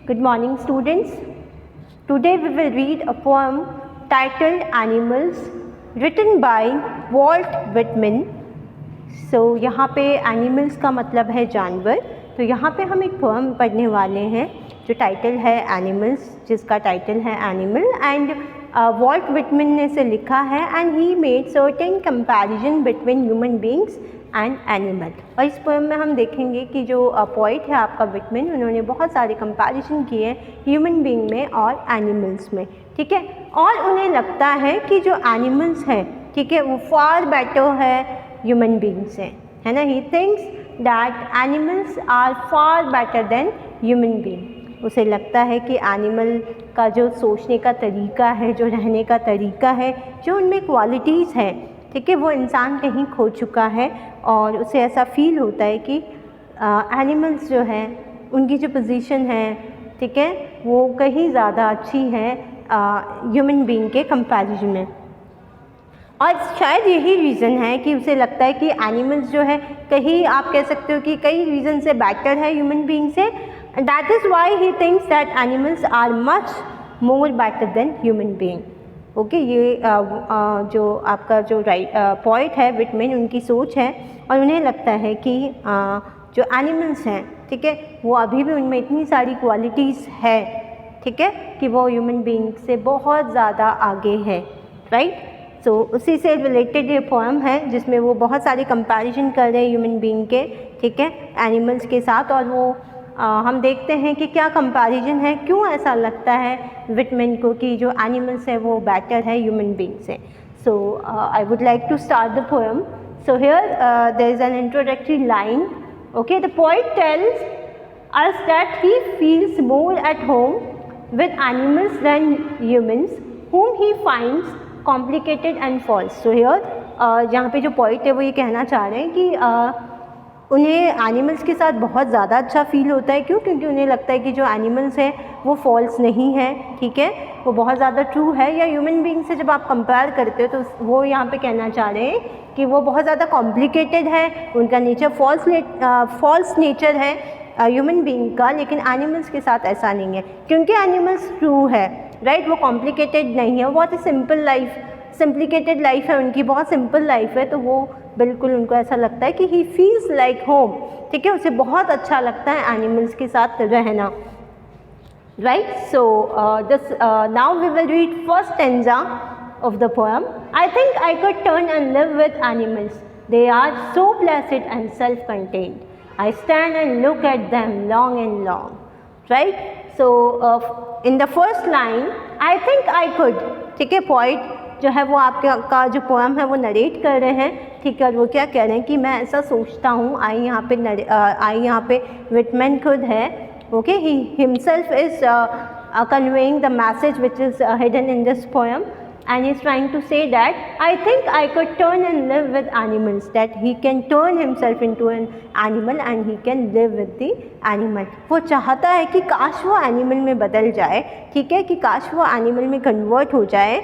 Good morning, students. Today we will read a poem titled Animals, written by Walt Whitman. So यहाँ पे animals का मतलब है जानवर. तो यहाँ पे हम एक पोएम पढ़ने वाले हैं जो टाइटल है एनिमल्स, जिसका टाइटल है एनिमल. एंड वॉल्ट विटमैन ने इसे लिखा है and he made certain comparison between human beings and animal. और इस पोएम में हम देखेंगे कि जो पोइट है आपका विटमैन, उन्होंने बहुत सारे कंपैरिजन किए हैं ह्यूमन बींग में और एनिमल्स में. ठीक है. और उन्हें लगता है कि जो एनिमल्स हैं, ठीक है, वो फार बेटर है ह्यूमन बींग से, है ना. He thinks that animals are far better than human being. उसे लगता है कि एनिमल का जो सोचने का तरीका है, जो रहने का तरीका है, जो उनमें क्वालिटीज़ है, ठीक है, वो इंसान कहीं खो चुका है. और उसे ऐसा फील होता है कि एनिमल्स जो हैं उनकी जो पोजीशन है, ठीक है, वो कहीं ज़्यादा अच्छी है ह्यूमन बीइंग के कंपैरिजन में. और शायद यही रीज़न है कि उसे लगता है कि एनिमल्स जो है कहीं आप कह सकते हो कि कई रीज़न से बेटर है ह्यूमन बीइंग से. That is why he thinks that animals are much more better than human being. Okay. ये जो आपका जो पोइट है विटमैन, उनकी सोच है. और उन्हें लगता है कि जो एनिमल्स हैं, ठीक है, वो अभी भी उनमें इतनी सारी क्वालिटीज़ है, ठीक है, कि वो ह्यूमन बीइंग से बहुत ज़्यादा आगे है. राइट. सो उसी से रिलेटेड ये पोएम है जिसमें वो बहुत सारे कंपैरिजन कर रहे हैं ह्यूमन बीइंग के, ठीक है, एनिमल्स के साथ. और वो हम देखते हैं कि क्या कंपैरिजन है, क्यों ऐसा लगता है विटमैन को कि जो एनिमल्स है वो बेटर है ह्यूमन बीइंग से. So I would like to start the poem. So here there is an introductory line. Okay. The poet tells us that he feels more at home with animals than humans whom he finds complicated and false. So here यहाँ पे जो point है वो ये कहना चाह रहे हैं कि उन्हें एनिमल्स के साथ बहुत ज़्यादा अच्छा फील होता है. क्यों? क्योंकि उन्हें लगता है कि जो एनिमल्स हैं वो फॉल्स नहीं है, ठीक है, वो बहुत ज़्यादा ट्रू है. या ह्यूमन बीइंग से जब आप कंपेयर करते हो तो वो यहाँ पे कहना चाह रहे हैं कि वो बहुत ज़्यादा कॉम्प्लिकेटेड है, उनका नेचर फॉल्स नेचर है ह्यूमन बीइंग का. लेकिन एनिमल्स के साथ ऐसा नहीं है, क्योंकि एनिमल्स ट्रू है. राइट. वो कॉम्प्लिकेटेड नहीं है, बहुत ही सिंपल लाइफ, सिंप्लिकेटेड लाइफ है उनकी, बहुत सिंपल लाइफ है. तो वो बिल्कुल उनको ऐसा लगता है कि ही फील्स लाइक होम, ठीक है, उसे बहुत अच्छा लगता है एनिमल्स के साथ रहना. Right. So this now we will read first stanza of the poem. I think I could turn and live with animals. They are so blessed and self contained. I stand and look at them long and long. Right. So in the first line, I think I could, ठीक है, poet जो है वो आपका जो poem है वो narrate कर रहे हैं, ठीक है. और वो क्या कह रहे हैं कि मैं ऐसा सोचता हूँ. आई यहाँ पे विटमैन खुद है. Okay. He himself is conveying the message which is hidden in this poem. And he is trying to say that I think I could turn and live with animals, that he can turn himself into an animal and he can live with the animal. वो चाहता है कि काश वो animal में बदल जाए, ठीक है, कि काश वो एनिमल में कन्वर्ट हो जाए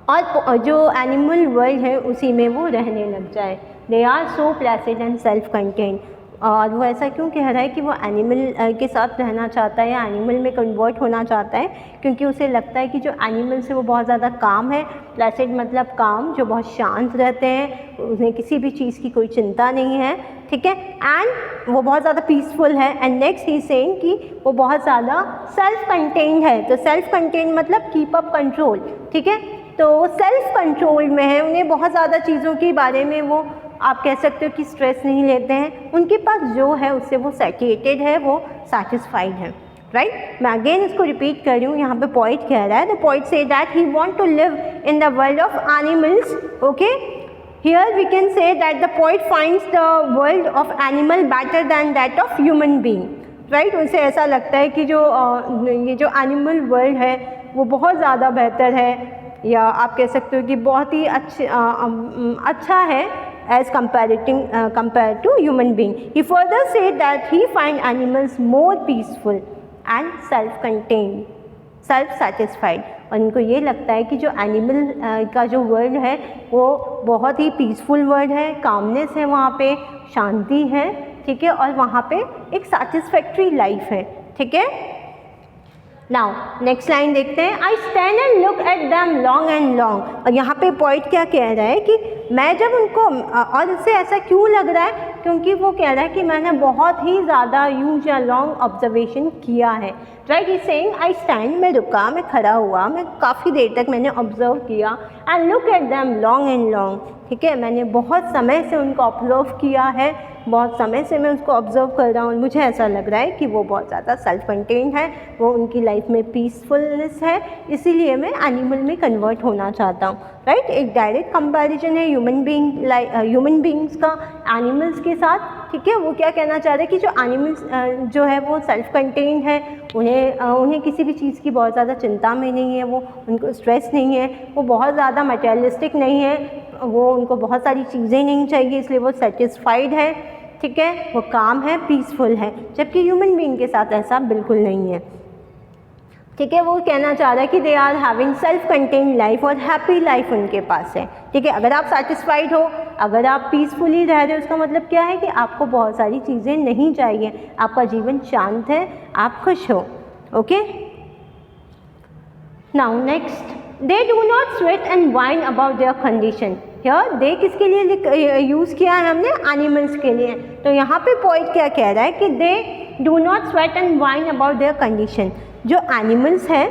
और जो एनिमल वर्ल्ड है उसी में वो रहने लग जाए. They are so placid and self-contained. और वो ऐसा क्यों कह रहा है कि वो एनिमल के साथ रहना चाहता है या एनिमल में कन्वर्ट होना चाहता है? क्योंकि उसे लगता है कि जो एनिमल्स है वो बहुत ज़्यादा काम है. प्लेसिड मतलब काम, जो बहुत शांत रहते हैं, उन्हें किसी भी चीज़ की कोई चिंता नहीं है, ठीक है, एंड वो बहुत ज़्यादा पीसफुल है. एंड नेक्स्ट ही सेइंग कि वो बहुत ज़्यादा सेल्फ कंटेन्ड है. तो सेल्फ कंटेन्ड मतलब कीप अप कंट्रोल, ठीक है. तो सेल्फ कंट्रोल में है, उन्हें बहुत ज़्यादा चीज़ों के बारे में वो आप कह सकते हो कि स्ट्रेस नहीं लेते हैं. उनके पास जो है उससे वो सैटिस्फाइड है, वो सैटिस्फाइड है. राइट. मैं अगेन इसको रिपीट कर रही हूँ. यहाँ पे पॉइंट कह रहा है, the poet says that he want to live in the world of animals. Okay. Here we can say that the poet finds the world of animal better than that of human being. Right. उसे ऐसा लगता है कि ये जो animal world है वो बहुत ज़्यादा बेहतर है, या आप कह सकते हो कि बहुत ही अच्छा है as compared to human being. He further said that he find animals more peaceful and self-contained, self-satisfied. और इनको ये लगता है कि जो एनिमल का जो वर्ल्ड है वो बहुत ही पीसफुल वर्ल्ड है, कामनेस है वहाँ पे, शांति है, ठीक है, और वहाँ पे एक सेटिस्फैक्ट्री लाइफ है, ठीक है. नाउ नेक्स्ट लाइन देखते हैं, I stand and look at them long and long. और यहाँ पे पॉइंट क्या कह रहा है कि मैं जब उनको, और इससे ऐसा क्यों लग रहा है, क्योंकि वो कह रहा है कि मैंने बहुत ही ज़्यादा यूज या लॉन्ग ऑब्जर्वेशन किया है। Right, is saying I stand, मैं रुका, मैं खड़ा हुआ, मैं काफ़ी देर तक मैंने ऑब्जर्व किया, and look at them long and long. ठीक है, मैंने बहुत समय से उनको ऑब्जर्व किया है, बहुत समय से मैं उसको ऑब्जर्व कर रहा हूँ। मुझे ऐसा लग रहा है कि वो बहुत ज़्यादा सेल्फ कंटेन्ड है, वो उनकी लाइफ में पीसफुलनेस है, इसीलिए मैं एनिमल में कन्वर्ट होना चाहता हूँ। राइट, एक डायरेक्ट कंपैरिजन है ह्यूमन बींग्स का एनिमल्स के साथ। ठीक है, वो क्या कहना चाह रहे हैं कि जो एनिमल्स जो है वो सेल्फ कंटेन्ड है, उन्हें किसी भी चीज़ की बहुत ज़्यादा चिंता में नहीं है, वो उनको स्ट्रेस नहीं है, वो बहुत ज़्यादा मटेरियलिस्टिक नहीं है, वो उनको बहुत सारी चीज़ें नहीं चाहिए, इसलिए वो सेटिस्फाइड है। ठीक है, वो काम है, पीसफुल है, जबकि ह्यूमन बीइंग के साथ ऐसा बिल्कुल नहीं है। ठीक है, वो कहना चाह रहा है कि they are having self contained life और हैप्पी लाइफ उनके पास है। ठीक है, अगर आप सेटिस्फाइड हो, अगर आप पीसफुली रह रहे हो, उसका मतलब क्या है कि आपको बहुत सारी चीज़ें नहीं चाहिए, आपका जीवन शांत है, आप खुश हो। Okay, now next, they do not sweat and wine about their condition. Here they किसके लिए यूज़ किया है हमने, एनिमल्स के लिए। तो यहाँ पे पॉइंट क्या कह रहा है कि they do not sweat and wine about their condition. जो एनिमल्स हैं,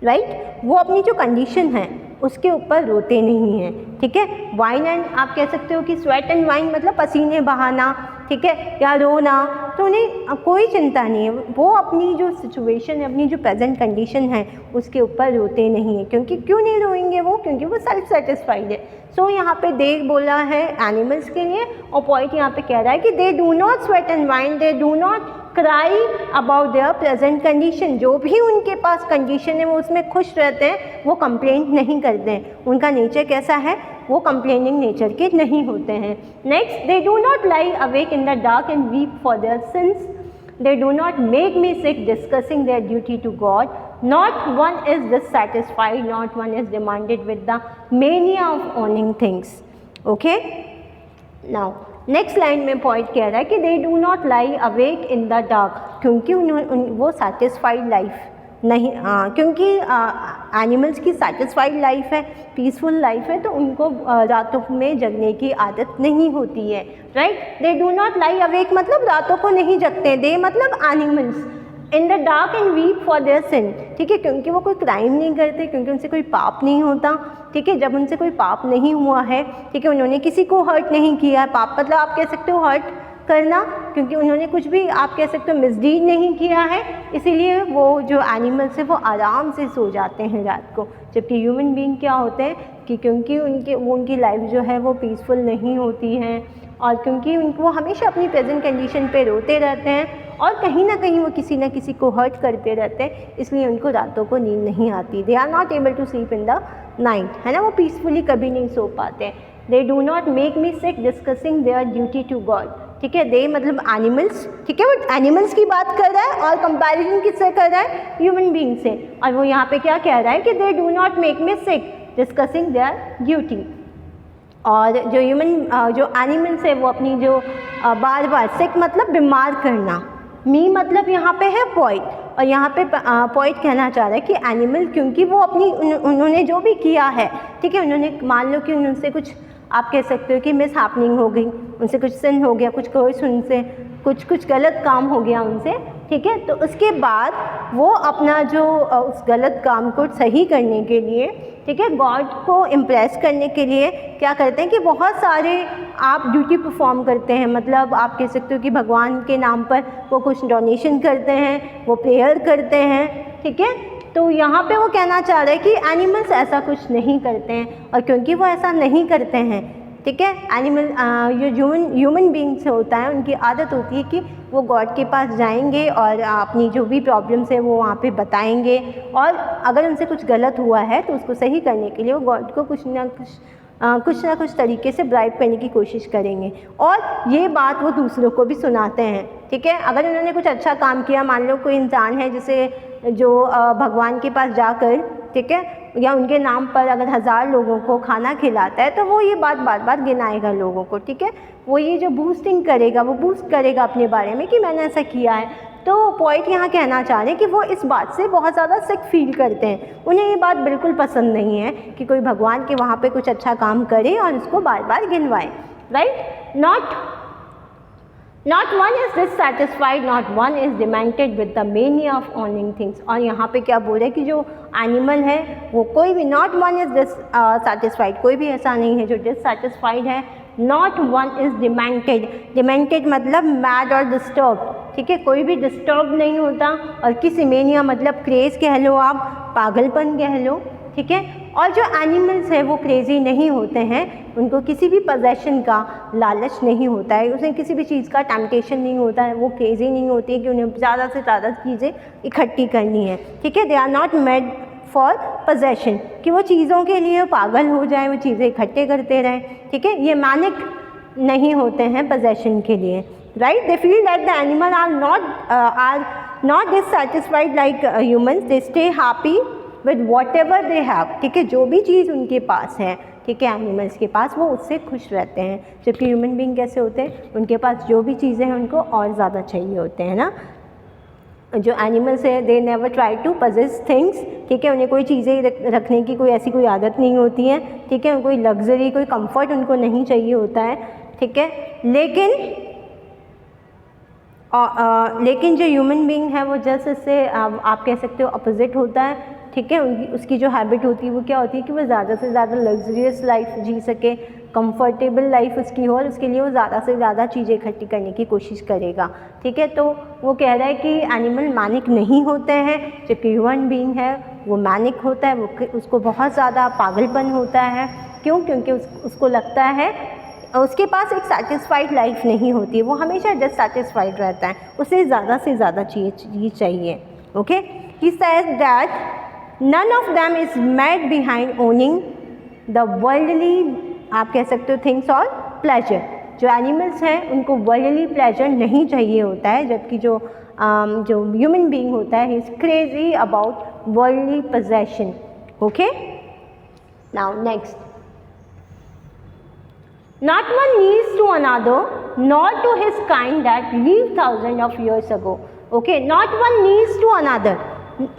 राइट, वो अपनी जो कंडीशन है उसके ऊपर रोते नहीं हैं। ठीक है, वाइन एंड आप कह सकते हो कि स्वेट एंड वाइन मतलब पसीने बहाना, ठीक है, या रोना, तो उन्हें कोई चिंता नहीं है, वो अपनी जो सिचुएशन है, अपनी जो प्रेजेंट कंडीशन है उसके ऊपर रोते नहीं हैं। क्योंकि क्यों नहीं रोएंगे वो, क्योंकि वो सेल्फ सेटिस्फाइड है। सो यहाँ पे दे बोला है एनिमल्स के लिए, और पॉइंट यहाँ पे कह रहा है कि they do not sweat and wine, they do not cry about their present condition. जो भी उनके पास कंडीशन है वो उसमें खुश रहते हैं, वो कंप्लेंट नहीं करते हैं। उनका नेचर कैसा है, वो कंप्लेनिंग नेचर के नहीं होते हैं। Next, they do not lie awake in the dark and weep for their sins, they do not make me sick discussing their duty to God, not one is dissatisfied, not one is demanded with the mania of owning things. Okay, now next line में poet कह रहा है कि they do not lie awake in the dark, क्योंकि वो satisfied life नहीं, क्योंकि animals की सेटिस्फाइड लाइफ है, पीसफुल लाइफ है, तो उनको रातों में जगने की आदत नहीं होती है। Right, they do not lie awake मतलब रातों को नहीं जगते, दे मतलब animals, in the dark and weep for their sin. ठीक है, क्योंकि वो कोई क्राइम नहीं करते, क्योंकि उनसे कोई पाप नहीं होता। ठीक है, जब उनसे कोई पाप नहीं हुआ है, ठीक है, उन्होंने किसी को हर्ट नहीं किया, पाप मतलब आप कह सकते हो हर्ट करना, क्योंकि उन्होंने कुछ भी आप कह सकते हो मिसडीड नहीं किया है, इसीलिए वो जो एनिमल्स है वो आराम से सो जाते हैं रात को। जबकि ह्यूमन बीइंग क्या होते हैं कि क्योंकि उनकी लाइफ जो है वो पीसफुल नहीं होती है, और क्योंकि उनको हमेशा अपनी प्रेजेंट कंडीशन पे रोते रहते हैं, और कहीं ना कहीं वो किसी न किसी को हर्ट करते रहते हैं, इसलिए उनको रातों को नींद नहीं आती। They are not able to sleep in the night, है ना, वो पीसफुली कभी नहीं सो पाते। They do not make me sick discussing their duty to God. ठीक है, दे मतलब एनिमल्स, ठीक है, वो एनिमल्स की बात कर रहा है और कंपैरिजन किससे कर रहा है, ह्यूमन बीइंग से। और वो यहाँ पे क्या कह रहा है कि they do not make me sick discussing their duty. और जो जो एनिमल्स है वो अपनी जो बार बार सिक मतलब बीमार करना, मी मतलब यहाँ पे है पॉइंट, और यहाँ पे पॉइंट कहना चाह रहा है कि एनिमल क्योंकि वो अपनी उन्होंने जो भी किया है, ठीक है, उन्होंने मान लो कि उनसे कुछ आप कह सकते हो कि मिस हैपनिंग हो गई, उनसे कुछ सिन हो गया, कुछ कर्स, उनसे कुछ गलत काम हो गया उनसे, ठीक है, तो उसके बाद वो अपना जो उस गलत काम को सही करने के लिए, ठीक है, गॉड को इम्प्रेस करने के लिए क्या करते हैं कि बहुत सारे आप ड्यूटी परफॉर्म करते हैं। मतलब आप कह सकते हो कि भगवान के नाम पर वो कुछ डोनेशन करते हैं, वो प्रेयर करते हैं, ठीक है। तो यहाँ पे वो कहना चाह रहे हैं कि एनिमल्स ऐसा कुछ नहीं करते हैं, और क्योंकि वो ऐसा नहीं करते हैं, ठीक है, एनिमल जो ह्यूमन बीइंग से होता है, उनकी आदत होती है कि वो गॉड के पास जाएंगे और अपनी जो भी प्रॉब्लम्स है वो वहाँ पे बताएंगे, और अगर उनसे कुछ गलत हुआ है तो उसको सही करने के लिए वो गॉड को कुछ ना कुछ तरीके से ब्राइब करने की कोशिश करेंगे, और ये बात वो दूसरों को भी सुनाते हैं, ठीक है। अगर उन्होंने कुछ अच्छा काम किया, मान लो कोई इंसान है जो भगवान के पास जाकर, ठीक है, या उनके नाम पर अगर 1000 लोगों को खाना खिलाता है, तो वो ये बात बार बार गिनाएगा लोगों को, ठीक है, वो ये जो बूस्ट करेगा अपने बारे में कि मैंने ऐसा किया है। तो पॉइट यहाँ कहना चाह रहे हैं कि वो इस बात से बहुत ज़्यादा सिक फील करते हैं, उन्हें ये बात बिल्कुल पसंद नहीं है कि कोई भगवान के वहाँ पे कुछ अच्छा काम करे और उसको बार बार गिनवाए, right. Not one is dissatisfied, not one is demented with the mania of owning things। और यहाँ पे क्या बोल रहे हैं कि जो एनिमल है वो कोई भी, not one is dissatisfied, कोई भी ऐसा नहीं है जो dissatisfied है। not one is demented, demented मतलब mad और disturbed, ठीक है, कोई भी डिस्टर्ब नहीं होता। और किसी मेनिया मतलब क्रेज़ कह लो आप, पागलपन कह लो, ठीक है। और जो एनिमल्स है वो क्रेज़ी नहीं होते हैं, उनको किसी भी पोजेशन का लालच नहीं होता है, उन्हें किसी भी चीज़ का टेम्पटेशन नहीं होता है, वो क्रेज़ी नहीं होती है कि उन्हें ज़्यादा से ज़्यादा चीज़ें इकट्ठी करनी है, ठीक है। They are not made for possession, कि वो चीज़ों के लिए पागल हो जाए, वो चीज़ें इकट्ठे करते रहें, ठीक है। ये मैनिक नहीं होते हैं पोजेशन के लिए, right. They feel that the animal are not dissatisfied like humans, they stay happy with whatever they have, ठीक है, जो भी चीज़ उनके पास है, ठीक है, एनिमल्स के पास वो उससे खुश रहते हैं। जबकि ह्यूमन बीइंग कैसे होते हैं, उनके पास जो भी चीज़ें हैं उनको और ज़्यादा चाहिए होते हैं ना। जो एनिमल्स है they never try to possess things, ठीक है, उन्हें कोई चीज़ें रखने की कोई ऐसी कोई आदत नहीं होती है, ठीक है, कोई लग्जरी कोई कंफर्ट उनको नहीं चाहिए होता है, ठीक है। लेकिन जो ह्यूमन बीइंग है वो जस्ट इससे आप कह सकते हो अपोजिट होता है, ठीक है। उसकी जो हैबिट होती है वो क्या होती है कि वो ज़्यादा से ज़्यादा लग्जरियस लाइफ जी सके, कंफर्टेबल लाइफ उसकी हो, और उसके लिए वो ज़्यादा से ज़्यादा चीज़ें इकट्ठी करने की कोशिश करेगा, ठीक है। तो वो कह रहा है कि एनिमल मैनिक नहीं होते हैं, जबकि ह्यूमन बीइंग है वो मैनिक होता है, वो उसको बहुत ज़्यादा पागलपन होता है। क्यों? क्योंकि उसको लगता है उसके पास एक सेटिस्फाइड लाइफ नहीं होती, वो हमेशा डिससैटिस्फाइड रहता है, उसे ज़्यादा से ज़्यादा चीज़ चाहिए, okay. He says that none of them is mad behind owning the worldly, आप कह सकते हो, थिंग्स और प्लेजर। जो एनिमल्स हैं उनको वर्ल्डली प्लेजर नहीं चाहिए होता है, जबकि जो ह्यूमन बीइंग होता है he is crazy about worldly possession, okay. Now next, not one needs to another nor to his kind that lived thousands of years ago, okay। not one needs to another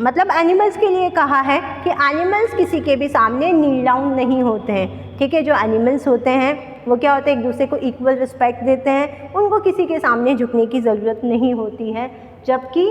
मतलब animals के लिए कहा है कि animals किसी के भी सामने नील डाउन नहीं होते हैं, ठीक है। जो एनिमल्स होते हैं वो क्या होते हैं, एक दूसरे को इक्वल रिस्पेक्ट देते हैं, उनको किसी के सामने झुकने की ज़रूरत नहीं होती है। जबकि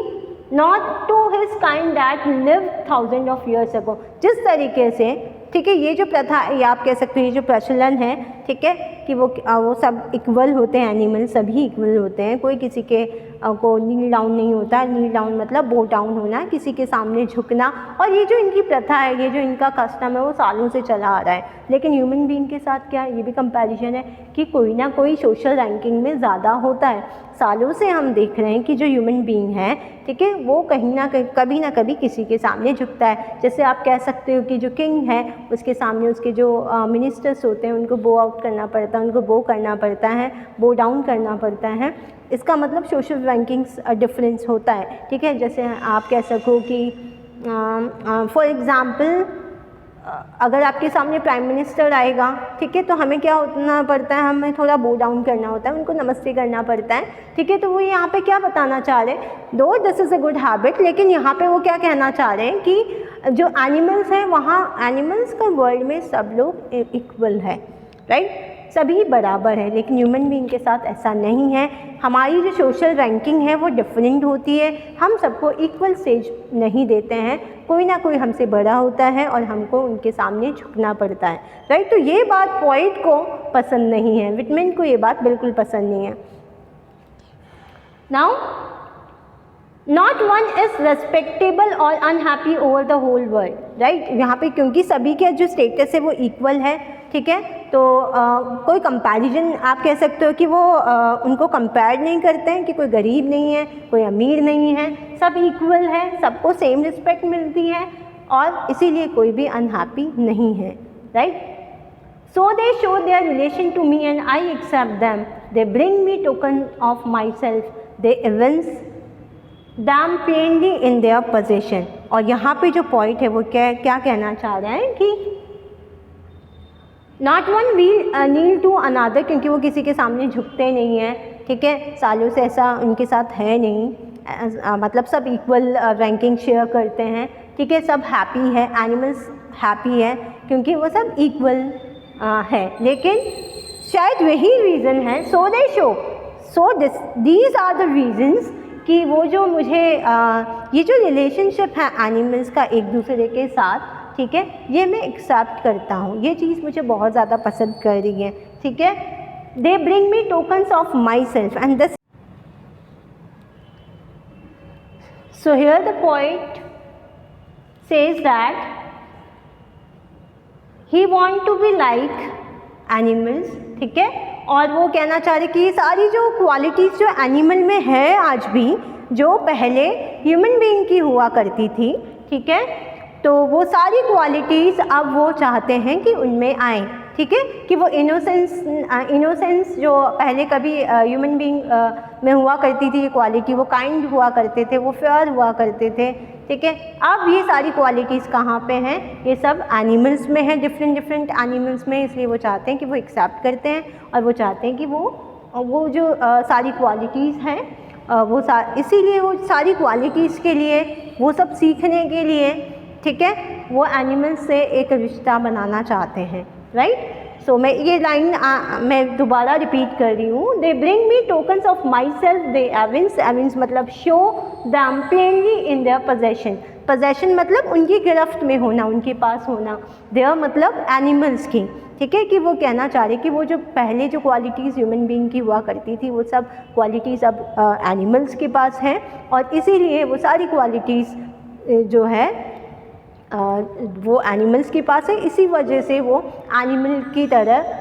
not to his kind that live thousand of years ago, जिस तरीके से, ठीक है, ये जो प्रथा या आप कह सकते हो ये जो प्रचलन है, ठीक है, कि वो सब इक्वल होते हैं, एनिमल सभी इक्वल होते हैं, कोई किसी के को नील डाउन नहीं होता। नील डाउन मतलब बो डाउन होना, किसी के सामने झुकना। और ये जो इनकी प्रथा है, ये जो इनका कस्टम है वो सालों से चला आ रहा है। लेकिन ह्यूमन बीइंग के साथ क्या ये भी कंपैरिजन है कि कोई ना कोई सोशल रैंकिंग में ज़्यादा होता है। सालों से हम देख रहे हैं कि जो ह्यूमन बीइंग है, ठीक है, वो कहीं ना कभी किसी के सामने झुकता है। जैसे आप कह सकते हो कि जो किंग है उसके सामने उसके जो मिनिस्टर्स होते हैं उनको बो आउट करना पड़ता है, उनको बो करना पड़ता है, बो डाउन करना पड़ता है। इसका मतलब सोशल रैंकिंग्स डिफरेंस होता है, ठीक है। जैसे आप कह सको कि फॉर एग्ज़ाम्पल अगर आपके सामने प्राइम मिनिस्टर आएगा, ठीक है, तो हमें क्या होना पड़ता है, हमें थोड़ा बो डाउन करना होता है, उनको नमस्ते करना पड़ता है, ठीक है। तो वो यहाँ पे क्या बताना चाह रहे हैं, दो this is a good habit, लेकिन यहाँ पे वो क्या कहना चाह रहे हैं कि जो एनिमल्स हैं वहाँ एनिमल्स का वर्ल्ड में सब लोग इक्वल है, राइट, सभी बराबर है। लेकिन ह्यूमन बीइंग के साथ ऐसा नहीं है। हमारी जो सोशल रैंकिंग है वो डिफरेंट होती है, हम सबको इक्वल स्टेज नहीं देते हैं, कोई ना कोई हमसे बड़ा होता है और हमको उनके सामने झुकना पड़ता है, राइट। तो ये बात पॉइट को पसंद नहीं है, विटमैन को ये बात बिल्कुल पसंद नहीं है। Now not one is respectable और unhappy over the whole world, right. यहाँ पे क्योंकि सभी के जो स्टेटस है वो इक्वल है, ठीक है, तो कोई कंपैरिजन आप कह सकते हो कि वो उनको कंपेयर नहीं करते हैं कि कोई गरीब नहीं है, कोई अमीर नहीं है, सब इक्वल है, सबको सेम रिस्पेक्ट मिलती है और इसीलिए कोई भी अनहैप्पी नहीं है, right. So they show their relation to me and I accept them, they bring me token of myself, they evince them plainly in their possession. और यहाँ पे जो पॉइंट है वो क्या कहना चाह रहे हैं कि not one kneel to another, क्योंकि वो किसी के सामने झुकते नहीं हैं, ठीक है, सालों से ऐसा उनके साथ है नहीं, मतलब सब इक्वल रैंकिंग शेयर करते हैं, ठीक है, सब हैप्पी है, एनिमल्स हैप्पी है क्योंकि वो सब इक्वल है। लेकिन शायद वही रीज़न है, so these are the reasons कि वो जो मुझे ये जो रिलेशनशिप है एनिमल्स का एक दूसरे के साथ, ठीक है, ये मैं एक्सेप्ट करता हूँ, ये चीज़ मुझे बहुत ज़्यादा पसंद कर रही है, ठीक है। They bring me tokens of myself and this, so here the point says that he want to be like animals, ठीक है, और वो कहना चाह रहे कि ये सारी जो क्वालिटीज़ जो एनिमल में है आज भी, जो पहले ह्यूमन बीइंग की हुआ करती थी, ठीक है, तो वो सारी क्वालिटीज़ अब वो चाहते हैं कि उनमें आए, ठीक है, कि वो इनोसेंस जो पहले कभी ह्यूमन बीइंग में हुआ करती थी, ये क्वालिटी, वो काइंड हुआ करते थे, वो फेयर हुआ करते थे, ठीक है, अब ये सारी क्वालिटीज़ कहाँ पे हैं, ये सब एनिमल्स में है, डिफरेंट एनिमल्स में, इसलिए वो चाहते हैं कि वो एक्सेप्ट करते हैं और वो चाहते हैं कि वो जो सारी क्वालिटीज़ हैं इसीलिए वो सारी क्वालिटीज़ के लिए, वो सब सीखने के लिए, ठीक है, वो एनिमल्स से एक रिश्ता बनाना चाहते हैं, राइट। सो मैं ये लाइन मैं दोबारा रिपीट कर रही हूँ, they bring me tokens of myself, they evince मतलब show them plainly in their possession मतलब उनकी गिरफ्त में होना, उनके पास होना, देयर मतलब एनिमल्स की, ठीक है, कि वो कहना चाह रहे कि वो जो पहले जो क्वालिटीज़ ह्यूमन बीइंग की हुआ करती थी, वो सब क्वालिटीज़ अब एनिमल्स के पास हैं, और इसीलिए वो सारी क्वालिटीज़ जो है वो एनिमल्स के पास है, इसी वजह से वो एनिमल की तरह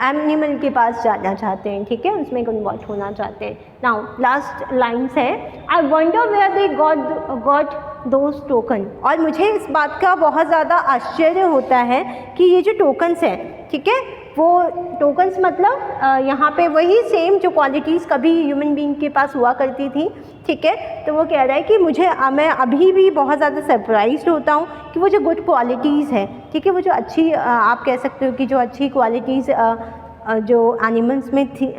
एनिमल के पास जाना चाहते हैं, ठीक है, उसमें कन्वर्ट होना चाहते हैं। नाउ लास्ट लाइन्स है, I wonder where they got those token, और मुझे इस बात का बहुत ज़्यादा आश्चर्य होता है कि ये जो टोकन्स हैं, ठीक है, वो टोकन्स मतलब यहाँ पे वही सेम जो क्वालिटीज़ कभी ह्यूमन बीइंग के पास हुआ करती थी, ठीक है, तो वो कह रहा है कि मैं अभी भी बहुत ज़्यादा सरप्राइज्ड होता हूँ कि वो जो गुड क्वालिटीज़ है, ठीक है, वो जो अच्छी आप कह सकते हो कि जो अच्छी क्वालिटीज़ जो एनिमल्स में थी,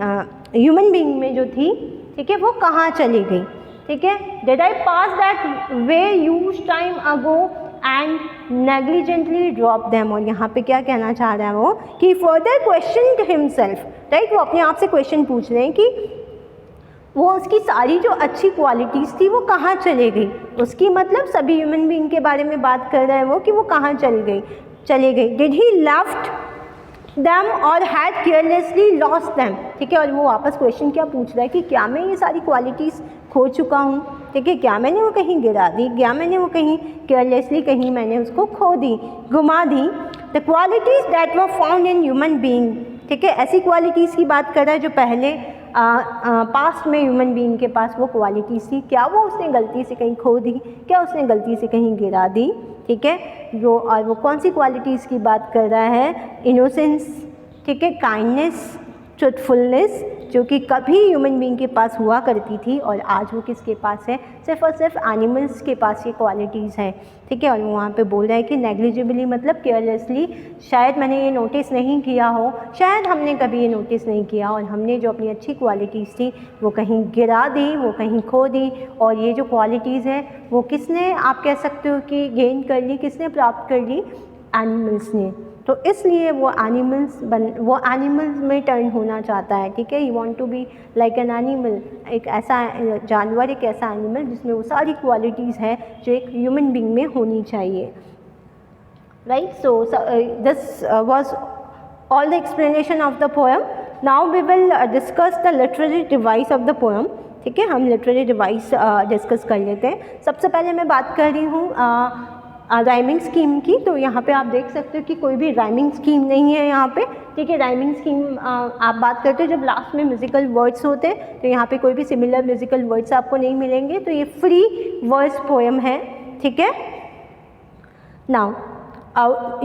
ह्यूमन बीइंग में जो थी, ठीक है, वो कहाँ चली गई, ठीक है। Did I pass that way use time ago and negligently drop them, और यहाँ पे क्या कहना चाह रहा है वो कि फर्दर क्वेश्चन हिमसेल्फ, राइट, वो अपने आप से क्वेश्चन पूछ रहे हैं कि वो उसकी सारी जो अच्छी क्वालिटीज़ थी वो कहाँ चले गई, उसकी मतलब सभी ह्यूमन बीइंग के बारे में बात कर रहा है वो कि वो कहाँ चले गई। डिड ही लेफ्ट दैम और हैड केयरलेसली लॉस्ट दैम, ठीक है, और वो वापस क्वेश्चन क्या पूछ रहा है कि क्या मैं ये सारी क्वालिटीज़ खो चुका हूँ, ठीक है, क्या मैंने वो कहीं गिरा दी, क्या मैंने वो कहीं केयरलेसली कहीं मैंने उसको खो दी, घुमा दी। The qualities that were found in human being, ठीक है, ऐसी क्वालिटीज़ की बात कर रहा है जो पहले पास्ट में ह्यूमन बीइंग के पास वो क्वालिटीज़ थी, क्या वो उसने गलती से कहीं खो दी, क्या उसने गलती से कहीं गिरा दी, ठीक है, और वो कौन सी क्वालिटीज़ की बात कर रहा है, इनोसेंस, ठीक है, काइंडनेस, ट्रुथफुलनेस, जो कि कभी ह्यूमन बीइंग के पास हुआ करती थी और आज वो किसके पास है, सिर्फ और सिर्फ एनिमल्स के पास ये क्वालिटीज़ हैं, ठीक है। और वो वहाँ पे बोल रहा है कि नेग्लिजिबली मतलब केयरलेसली, शायद मैंने ये नोटिस नहीं किया हो, शायद हमने कभी ये नोटिस नहीं किया और हमने जो अपनी अच्छी क्वालिटीज़ थी वो कहीं गिरा दी, वो कहीं खो दी, और ये जो क्वालिटीज़ हैं वो किसने, आप कह सकते हो कि गेन कर ली, किसने प्राप्त कर ली, एनिमल्स ने। तो इसलिए वो एनिमल्स में टर्न होना चाहता है, ठीक है, he want to be like an animal, एक ऐसा जानवर, एक ऐसा एनिमल जिसमें वो सारी क्वालिटीज़ है जो एक ह्यूमन बीइंग में होनी चाहिए, right. So this was all the explanation of the poem. Now we will discuss the literary device of the poem, ठीक है, हम लिटरेरी डिवाइस डिस्कस कर लेते हैं। सबसे पहले मैं बात कर रही हूँ राइमिंग स्कीम की। तो यहाँ पे आप देख सकते हो कि कोई भी राइमिंग स्कीम नहीं है यहाँ पे, ठीक है। राइमिंग स्कीम आप बात करते हो जब लास्ट में म्यूजिकल वर्ड्स होते हैं, तो यहाँ पे कोई भी सिमिलर म्यूजिकल वर्ड्स आपको नहीं मिलेंगे, तो ये फ्री वर्स पोएम है, ठीक है। नाउ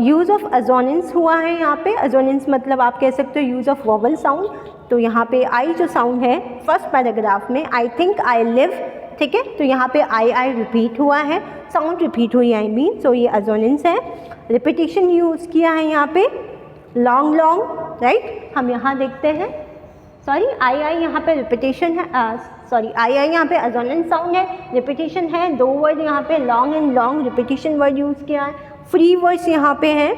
यूज़ ऑफ अजोनेंस हुआ है यहाँ पे। अजोनेंस मतलब आप कह सकते हो यूज़ ऑफ वोवल साउंड। तो यहाँ पे आई जो साउंड है फर्स्ट पैराग्राफ में, आई थिंक, आई लिव, ठीक है, तो यहाँ पे आई रिपीट हुआ है, साउंड रिपीट हुई, आई मीन, सो ये अजोनेंस है। रिपीटिशन यूज़ किया है यहाँ पे, लॉन्ग, राइट। हम यहाँ देखते हैं सॉरी आई यहाँ पे रिपीटेशन है, सॉरी आई यहाँ पे अजोनेंट साउंड है, रिपीटेशन है, 2 वर्ड यहाँ पे long and long repetition word use किया है, फ्री वर्ड्स यहाँ पे हैं।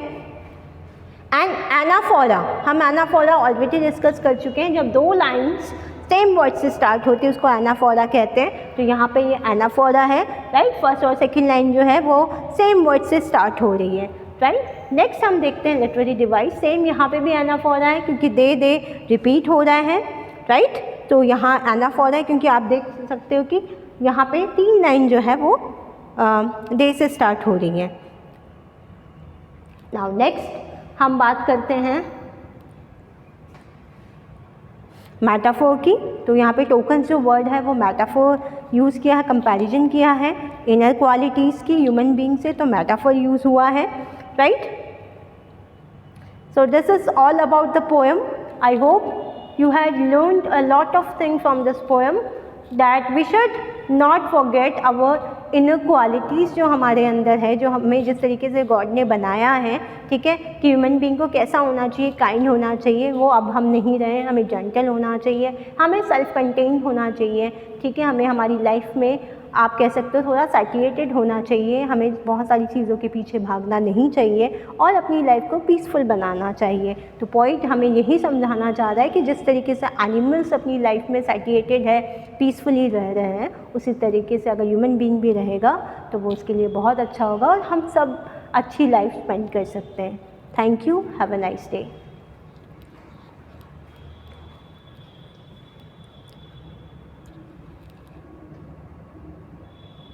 एंड एनाफोरा, हम एनाफोरा ऑलरेडी डिस्कस कर चुके हैं, जब 2 लाइन्स सेम वर्ड से स्टार्ट होती है उसको एनाफोरा कहते हैं। तो यहाँ पे ये एनाफोरा है, राइट। फर्स्ट और सेकंड लाइन जो है वो सेम वर्ड से स्टार्ट हो रही है, राइट। नेक्स्ट हम देखते हैं लिटरेरी डिवाइस। सेम यहाँ पे भी एनाफोरा है क्योंकि दे रिपीट हो रहा है, राइट। तो यहाँ एनाफोरा है क्योंकि आप देख सकते हो कि यहाँ पे 3 लाइन जो है वो दे से स्टार्ट हो रही है। नाउ नेक्स्ट हम बात करते हैं मेटाफोर की। तो यहाँ पे टोकन्स जो वर्ड है वो मेटाफोर यूज़ किया है, कंपैरिजन किया है इनर क्वालिटीज़ की ह्यूमन बीइंग से, तो मेटाफोर यूज़ हुआ है, right. So this is all about the poem. I hope you had learned a lot of thing from this poem, that we should not forget our inner qualities जो हमारे अंदर है, जो हमें जिस तरीके से गॉड ने बनाया है, ठीक है, कि ह्यूमन बीइंग को कैसा होना चाहिए, काइंड होना चाहिए, वो अब हम नहीं रहे। हमें जेंटल होना चाहिए, हमें सेल्फ कंटेन्ड होना चाहिए, ठीक है, हमें हमारी लाइफ में आप कह सकते हो थोड़ा सैचुरेटेड होना चाहिए, हमें बहुत सारी चीज़ों के पीछे भागना नहीं चाहिए और अपनी लाइफ को पीसफुल बनाना चाहिए। तो पॉइंट हमें यही समझाना चाह रहा है कि जिस तरीके से एनिमल्स अपनी लाइफ में सैचुरेटेड है, पीसफुली रह रहे हैं, उसी तरीके से अगर ह्यूमन बीइंग भी रहेगा तो वो उसके लिए बहुत अच्छा होगा और हम सब अच्छी लाइफ स्पेंड कर सकते हैं। Thank you, have a nice day.